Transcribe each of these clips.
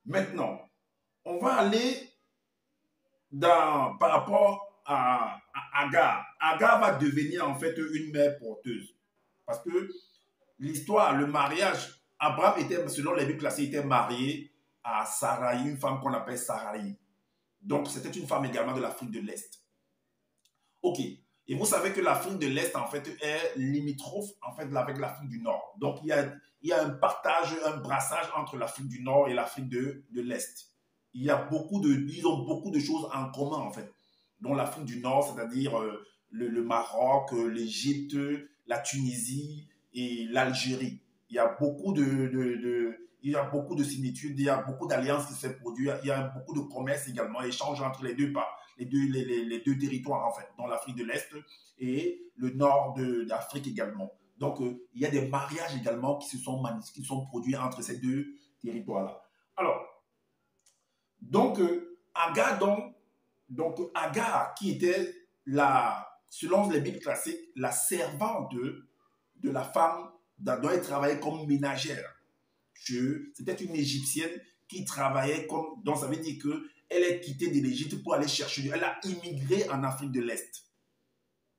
Maintenant, on va aller par rapport à Agar. Agar va devenir en fait une mère porteuse. Parce que l'histoire, le mariage, Abraham était, selon les Bibles classées, était marié à Sarai, une femme qu'on appelle Sarai. Donc, c'était une femme également de l'Afrique de l'Est. Ok. Et vous savez que l'Afrique de l'Est, en fait, est limitrophe, en fait, avec l'Afrique du Nord. Donc, il y a un partage, un brassage entre l'Afrique du Nord et l'Afrique de l'Est. Ils ont beaucoup de choses en commun, en fait. Dont l'Afrique du Nord, c'est-à-dire le Maroc, l'Égypte, la Tunisie et l'Algérie. Il y a beaucoup il y a beaucoup de similitudes, il y a beaucoup d'alliances qui se produisent, il y a beaucoup de commerce également, échange entre les deux territoires, en fait, dans l'Afrique de l'Est et le nord d'Afrique également. Donc, il y a des mariages également qui sont produits entre ces deux territoires-là. Alors, donc, Agar, Agar, qui était, selon les Bibles classiques, la servante de la femme dont elle travaillait comme ménagère. C'était une Égyptienne qui travaillait comme... Donc, ça veut dire qu'elle est quittée de l'Égypte pour aller chercher... Elle a immigré en Afrique de l'Est.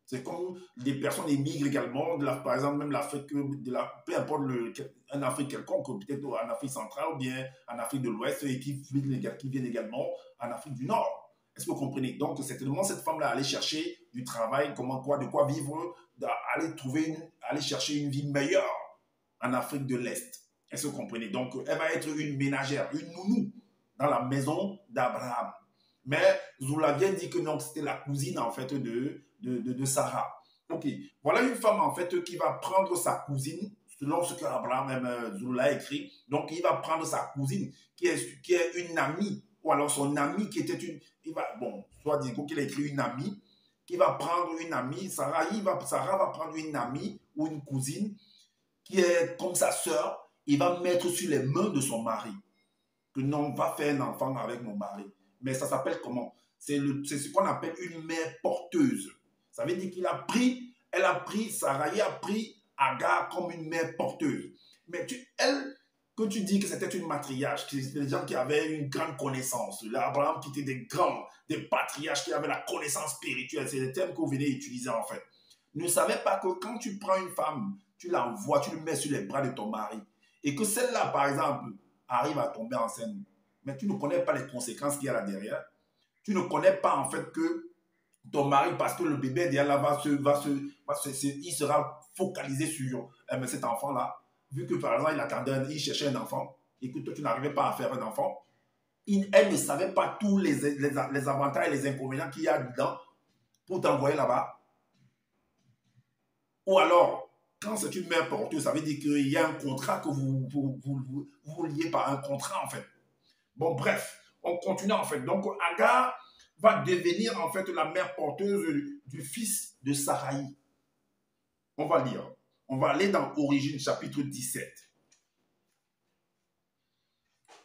C'est comme des personnes émigrent également, par exemple, même l'Afrique, peu importe un Afrique quelconque, peut-être en Afrique centrale ou bien en Afrique de l'Ouest, et qui viennent également en Afrique du Nord. Est-ce que vous comprenez? Donc, c'est tellement cette femme-là aller chercher du travail, de quoi vivre, aller chercher une vie meilleure en Afrique de l'Est. Est-ce que vous comprenez? Donc, elle va être une ménagère, une nounou dans la maison d'Abraham. Mais Zoula vient dit que non, c'était la cousine en fait de Sarah. Ok, voilà une femme en fait qui va prendre sa cousine, selon ce que Abraham même Zoula écrit. Donc, il va prendre sa cousine qui est une amie, ou alors son amie qui était une. Soit dit qu'il a écrit une amie, qui va prendre une amie. Sarah va prendre une amie ou une cousine qui est comme sa sœur, il va mettre sur les mains de son mari. Que non, on va faire un enfant avec mon mari. Mais ça s'appelle comment? C'est ce qu'on appelle une mère porteuse. Ça veut dire Sarai a pris Agar comme une mère porteuse. Mais que tu dis que c'était une matriarche, que c'était des gens qui avaient une grande connaissance. Abraham qui était des patriarches qui avaient la connaissance spirituelle. C'est le terme que vous venez utiliser en fait. Ne savez pas que quand tu prends une femme, tu l'envoies, tu le mets sur les bras de ton mari. Et que celle-là, par exemple, arrive à tomber enceinte. Mais tu ne connais pas les conséquences qu'il y a là derrière. Tu ne connais pas en fait que ton mari, parce que le bébé derrière là il sera focalisé sur cet enfant-là. Vu que par exemple, il cherchait un enfant et que toi, tu n'arrivais pas à faire un enfant, elle ne savait pas tous les avantages et les inconvénients qu'il y a dedans pour t'envoyer là-bas. Ou alors, quand c'est une mère porteuse, ça veut dire qu'il y a un contrat que vous liez par un contrat, en fait. Bon, bref, on continue, en fait. Donc, Agar va devenir, en fait, la mère porteuse du fils de Sarai. On va lire. On va aller dans Origine, chapitre 17.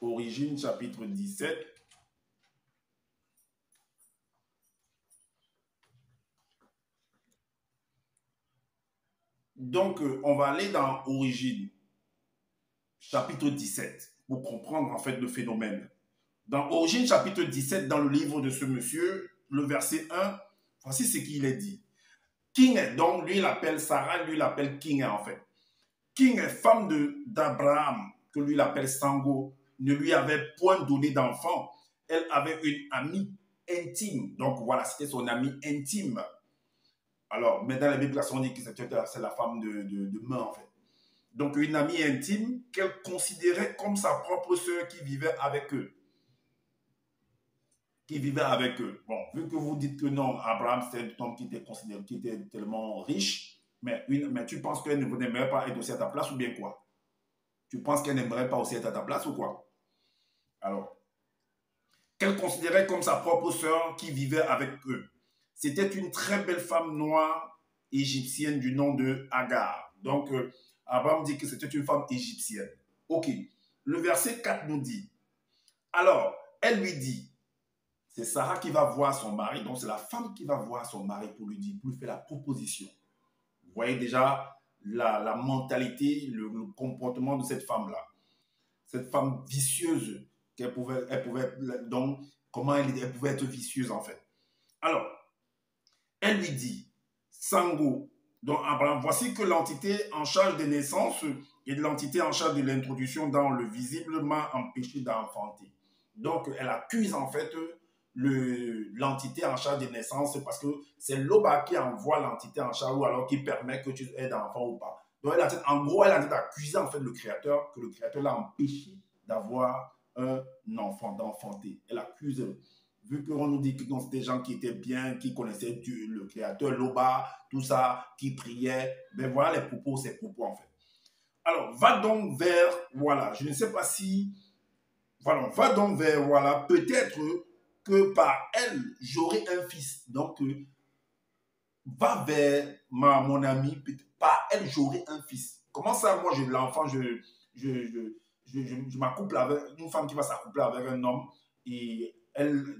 Origine, chapitre 17. Donc, on va aller dans Origine, chapitre 17, pour comprendre, en fait, le phénomène. Dans Origine chapitre 17, dans le livre de ce monsieur, le verset 1, voici ce qu'il est dit. King, donc lui il appelle Sarah, lui il appelle King en fait. King, femme d'Abraham, que lui il appelle Sango, ne lui avait point donné d'enfant. Elle avait une amie intime. Donc voilà, c'était son amie intime. Alors, mais dans la Bible, on dit que c'est la femme de main en fait. Donc une amie intime qu'elle considérait comme sa propre sœur qui vivait avec eux. Bon, vu que vous dites que non, Abraham, c'est un homme qui était considéré, qui était tellement riche, mais tu penses qu'elle n'aimerait pas être aussi à ta place ou bien quoi? Tu penses qu'elle n'aimerait pas aussi être à ta place ou quoi? Alors, qu'elle considérait comme sa propre sœur qui vivait avec eux. C'était une très belle femme noire égyptienne du nom de Agar. Donc, Abraham dit que c'était une femme égyptienne. Ok. Le verset 4 nous dit, alors, elle lui dit, c'est Sarah qui va voir son mari, donc c'est la femme qui va voir son mari pour lui faire la proposition. Vous voyez déjà la mentalité, le comportement de cette femme-là. Cette femme vicieuse donc, comment elle pouvait être vicieuse en fait. Alors, elle lui dit, Sango, donc Abraham, voici que l'entité en charge des naissances et de l'entité en charge de l'introduction dans le visiblement empêché d'enfanter. Donc, elle accuse en fait l'entité en charge des naissances parce que c'est l'Oba qui envoie l'entité en charge ou alors qui permet que tu aies d'enfant ou pas. Donc, en gros, elle a accusé en fait le Créateur, que le Créateur l'a empêché d'avoir un enfant, d'enfanter. Elle accuse, vu qu'on nous dit que c'était des gens qui étaient bien, qui connaissaient Dieu, le Créateur, l'Oba, tout ça, qui priaient, ben voilà les propos, ces propos en fait. Alors, va donc vers, voilà, je ne sais pas si, voilà, va donc vers, voilà, peut-être que par elle, j'aurai un fils. Donc, va vers mon ami, par elle, j'aurai un fils. Comment ça, moi, j'ai l'enfant, je m'accouple avec une femme qui va s'accoupler avec un homme et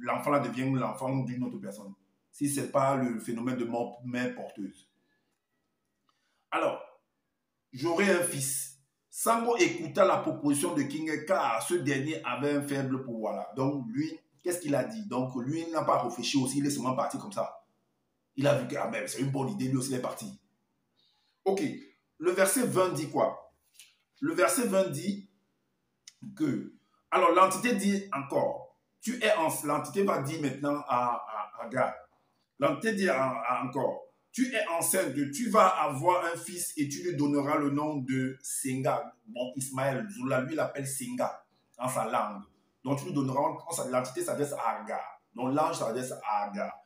l'enfant là devient l'enfant d'une autre personne. Si ce n'est pas le phénomène de mère porteuse. Alors, j'aurai un fils. Sango écouta la proposition de King car ce dernier avait un faible pouvoir là. Donc, lui, qu'est-ce qu'il a dit? Donc, lui, il n'a pas réfléchi aussi, il est seulement parti comme ça. Il a vu que ah, c'est une bonne idée, lui aussi il est parti. Ok, le verset 20 dit quoi? Le verset 20 dit que, alors l'entité dit encore, l'entité va dire maintenant à Agar, l'entité dit encore, tu es enceinte, tu vas avoir un fils et tu lui donneras le nom de Senga. Bon, Ismaël, Zoula, lui l'appelle Senga dans sa langue. Donc tu lui donneras, l'entité s'adresse à Agar. Donc l'ange s'adresse à Agar.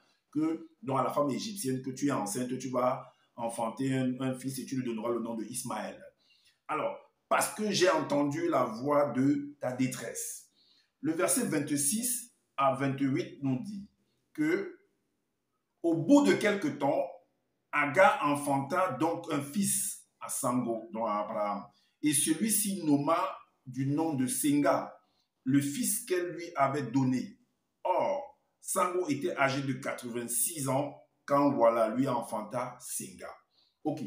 Donc à la femme égyptienne, que tu es enceinte, tu vas enfanter un fils et tu lui donneras le nom de Ismaël. Alors, parce que j'ai entendu la voix de ta détresse. Le verset 26 à 28 nous dit que au bout de quelque temps, Agar enfanta donc un fils à Sango, donc à Abraham. Et celui-ci nomma du nom de Senga, le fils qu'elle lui avait donné. Or, Sango était âgé de 86 ans quand voilà, lui enfanta Senga. Ok.